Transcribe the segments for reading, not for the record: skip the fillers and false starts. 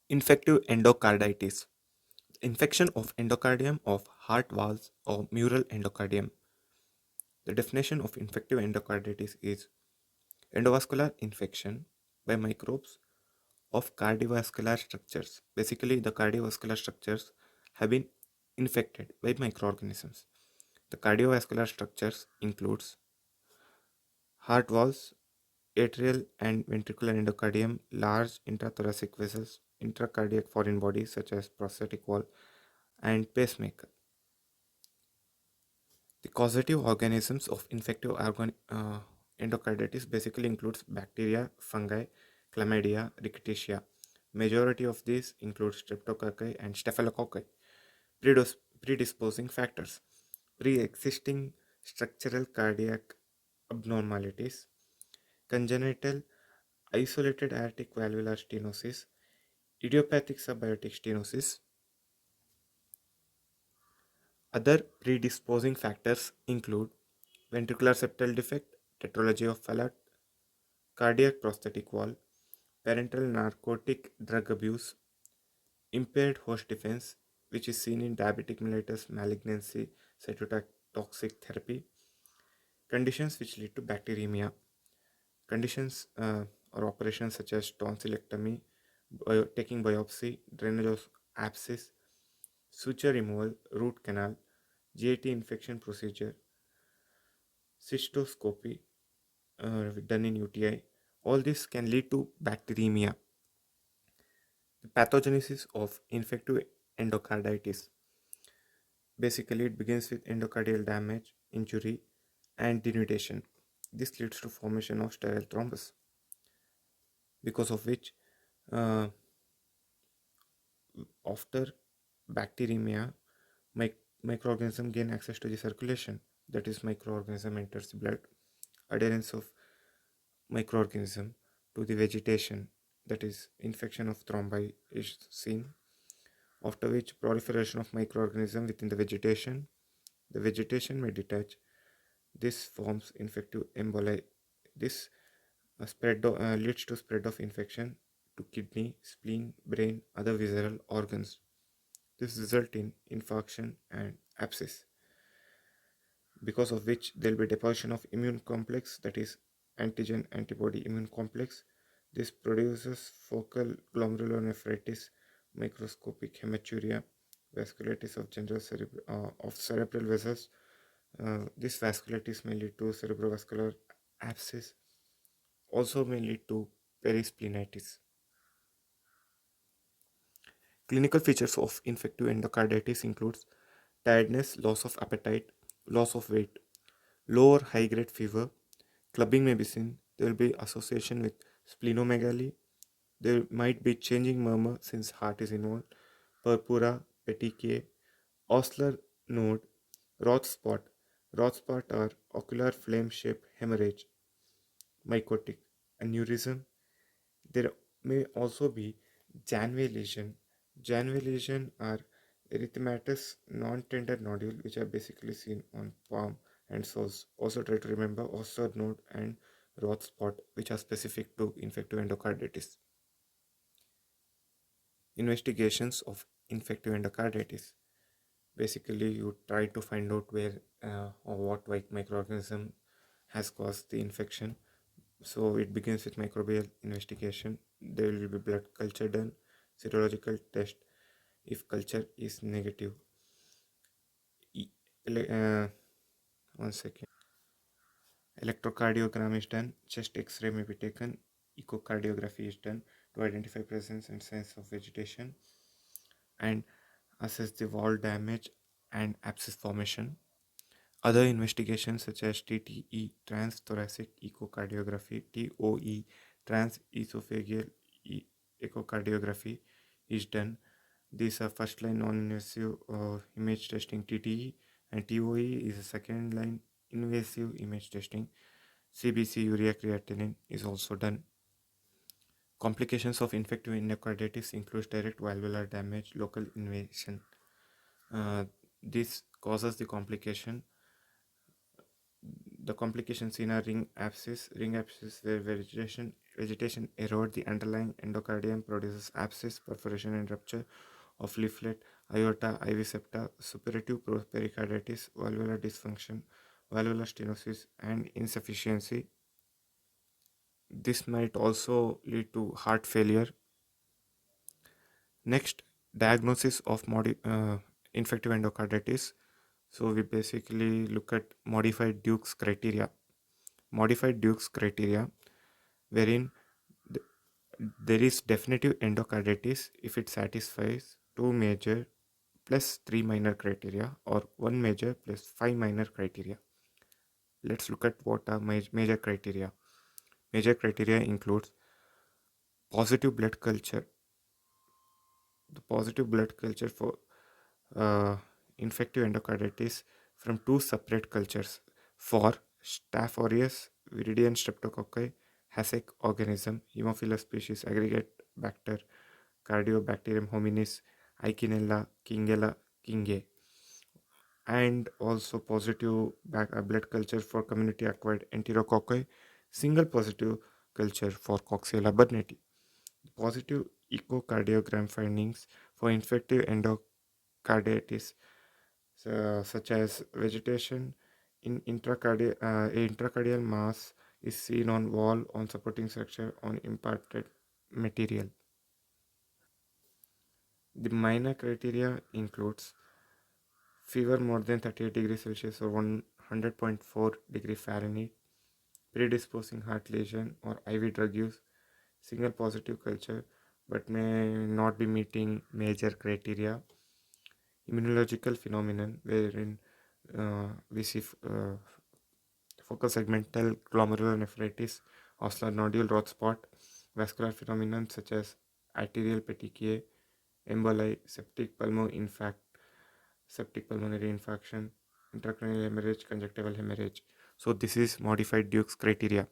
Infective endocarditis. Infection of endocardium of heart valves or mural endocardium. The definition of infective endocarditis is endovascular infection by microbes of cardiovascular structures. Basically, the cardiovascular structures have been infected by microorganisms. The cardiovascular structures includes heart valves, atrial and ventricular endocardium, large intrathoracic vessels, intracardiac foreign bodies such as prosthetic valve, and pacemaker. The causative organisms of endocarditis basically includes bacteria, fungi, chlamydia, rickettsia. Majority of these include streptococci and staphylococci. Predisposing factors: pre-existing structural cardiac abnormalities, congenital isolated aortic valvular stenosis, idiopathic subaortic stenosis. Other predisposing factors include ventricular septal defect, tetralogy of Fallot, cardiac prosthetic valve, parental narcotic drug abuse, impaired host defense, which is seen in diabetic mellitus malignancy cytotoxic therapy, conditions which lead to bacteremia, conditions or operations such as tonsillectomy, taking biopsy, drainage of abscess, suture removal, root canal, GIT infection procedure, cystoscopy done in UTI. All this can lead to bacteremia. The pathogenesis of infective endocarditis. Basically, it begins with endocardial damage, injury, and denudation. This leads to formation of sterile thrombus, because of which, uh, after bacteremia, microorganism gain access to the circulation. That is, microorganism enters the blood. Adherence of microorganism to the vegetation, that is, infection of thrombi, is seen. After which, proliferation of microorganism within the vegetation. The vegetation may detach. This forms infective emboli. This leads to spread of infection to kidney, spleen, brain, other visceral organs. This result in infarction and abscess, because of which there will be deposition of immune complex, that is, antigen antibody immune complex. This produces focal glomerulonephritis, microscopic hematuria, vasculitis of of cerebral vessels. This vasculitis may lead to cerebrovascular abscess, also may lead to perisplenitis. Clinical features of infective endocarditis includes tiredness, loss of appetite, loss of weight, low or high grade fever, clubbing may be seen. There will be association with splenomegaly. There might be changing murmur since heart is involved, purpura, petechiae, oscillatory node, Roth spot. Roth spot are ocular flame-shaped hemorrhage, mycotic aneurysm. There may also be Janway lesion. Janway lesion are erythematous non-tender nodule which are basically seen on palm and soles. Also try to remember Oster node and Roth spot which are specific to infective endocarditis. Investigations of infective endocarditis. Basically, you try to find out where or what microorganism has caused the infection. So it begins with microbial investigation. There will be blood culture done, serological test. If culture is negative, e- ele- uh, one second. Electrocardiogram is done. Chest X-ray may be taken. Echocardiography is done to identify presence and signs of vegetation and assess the wall damage and abscess formation. Other investigations such as TTE, transthoracic echocardiography, TOE, transesophageal echocardiography is done. These are first line non-invasive image testing TTE, and TOE is a second line invasive image testing. CBC urea creatinine is also done. Complications of infective endocarditis include direct valvular damage, local invasion. This causes the complication. The complications in a ring abscess where vegetation Vegetation erode the underlying endocardium, produces abscess, perforation, and rupture of leaflet, aorta, IV septa, suppurative pericarditis, valvular dysfunction, valvular stenosis, and insufficiency. This might also lead to heart failure. Next, diagnosis of infective endocarditis. So we basically look at modified Duke's criteria. Modified Duke's criteria, wherein th- there is definitive endocarditis if it satisfies two major plus three minor criteria, or one major plus five minor criteria. Let's look at what are major criteria. Major criteria includes positive blood culture. The positive blood culture for uh, infective endocarditis from two separate cultures for Staph aureus, Viridian streptococci, Hasek organism, Haemophilus species, aggregate bacter, Cardiobacterium hominis, Eikenella, Kingella, kingae, and also positive blood culture for community acquired enterococci, single positive culture for Coxiella burnetii. Positive echocardiogram findings for infective endocarditis, such as vegetation in intracardial mass is seen on wall, on supporting structure, on imparted material. The minor criteria includes fever more than 38 degrees Celsius or 100.4 degree Fahrenheit, predisposing heart lesion or IV drug use, single positive culture but may not be meeting major criteria, immunological phenomenon wherein we see focal segmental glomerulonephritis, osseous nodule rod spot, vascular phenomenon such as arterial petechiae, emboli, septic pulmonary infarction, intracranial hemorrhage, conjunctival hemorrhage. So this is modified Duke's criteria.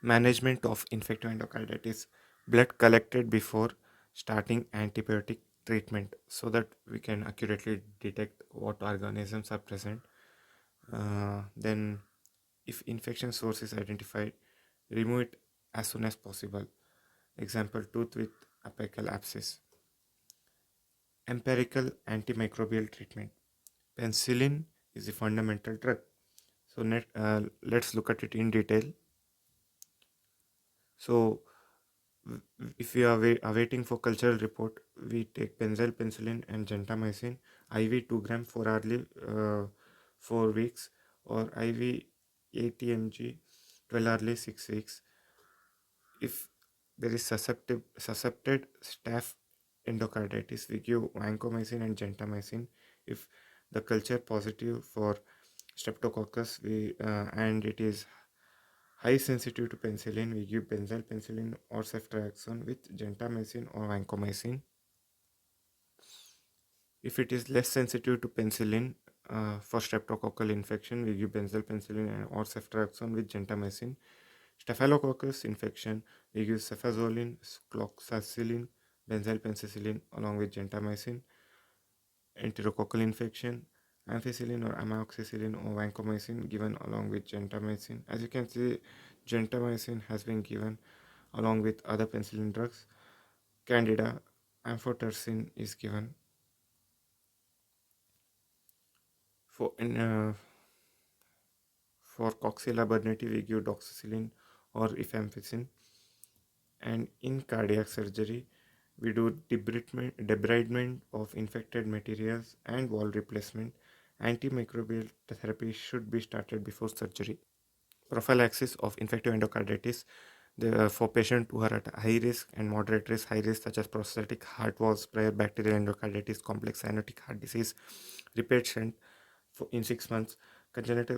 Management of infective endocarditis. Blood collected before starting antibiotic treatment so that we can accurately detect what organisms are present. Then, if infection source is identified, remove it as soon as possible. Example, tooth with apical abscess. Empirical antimicrobial treatment. Penicillin is the fundamental drug. So let's look at it in detail. So if we are awaiting for cultural report, we take benzyl penicillin and gentamicin, IV 2 gram 4 hourly 4 weeks, or IV 80 mg 12 hourly 6 weeks. If there is suscepted staph endocarditis, we give vancomycin and gentamicin. If the culture positive for streptococcus, and it is high sensitive to penicillin, we give benzyl penicillin or ceftriaxone with gentamicin or vancomycin. If it is less sensitive to penicillin, for streptococcal infection, we give benzyl penicillin or ceftriaxone with gentamicin. Staphylococcus infection, we give cefazolin, cloxacillin, benzyl penicillin along with gentamicin. Enterococcal infection, ampicillin or amoxicillin or vancomycin given along with gentamicin. As you can see, gentamicin has been given along with other penicillin drugs. Candida, amphotericin is given. For for Coxiella burnetii, we give doxycycline or rifampicin. And in cardiac surgery, we do debridement of infected materials and wall replacement. Antimicrobial therapy should be started before surgery. Prophylaxis of infective endocarditis, for patients who are at high risk and moderate risk, high risk such as prosthetic heart valves, prior bacterial endocarditis, complex cyanotic heart disease, repeat shunt in 6 months, congenital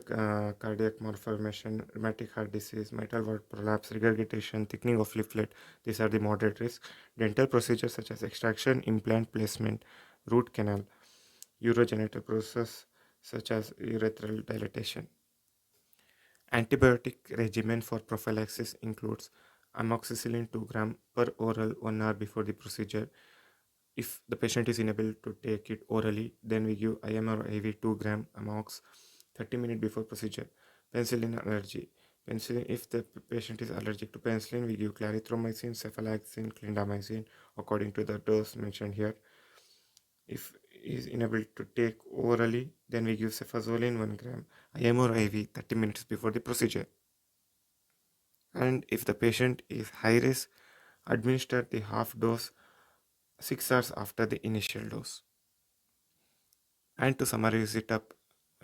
cardiac malformation, rheumatic heart disease, mitral valve prolapse, regurgitation, thickening of leaflet. These are the moderate risk. Dental procedures such as extraction, implant placement, root canal, urogenital process such as urethral dilatation. Antibiotic regimen for prophylaxis includes amoxicillin 2 gram per oral 1 hour before the procedure. If the patient is unable to take it orally, then we give IM or IV 2 gram amox 30 minutes before procedure. Penicillin allergy. Penicillin, if the patient is allergic to penicillin, we give clarithromycin, cephalexin, clindamycin according to the dose mentioned here. If is unable to take orally, then we give cefazolin 1 gram, IM or IV 30 minutes before the procedure. And if the patient is high risk, administer the half dose 6 hours after the initial dose. And to summarize it up,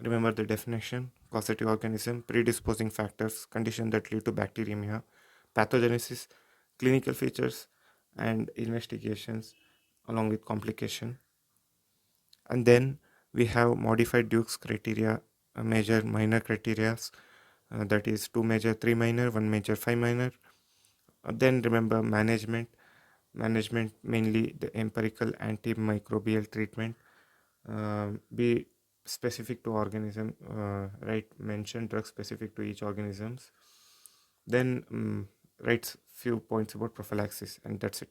remember the definition: causative organism, predisposing factors, conditions that lead to bacteremia, pathogenesis, clinical features, and investigations along with complication. And then we have modified Duke's criteria, major, minor criteria, that is 2 major, 3 minor, 1 major, 5 minor. Then remember management mainly the empirical antimicrobial treatment, be specific to organism, right, mention drug specific to each organisms. Then write few points about prophylaxis, and that's it.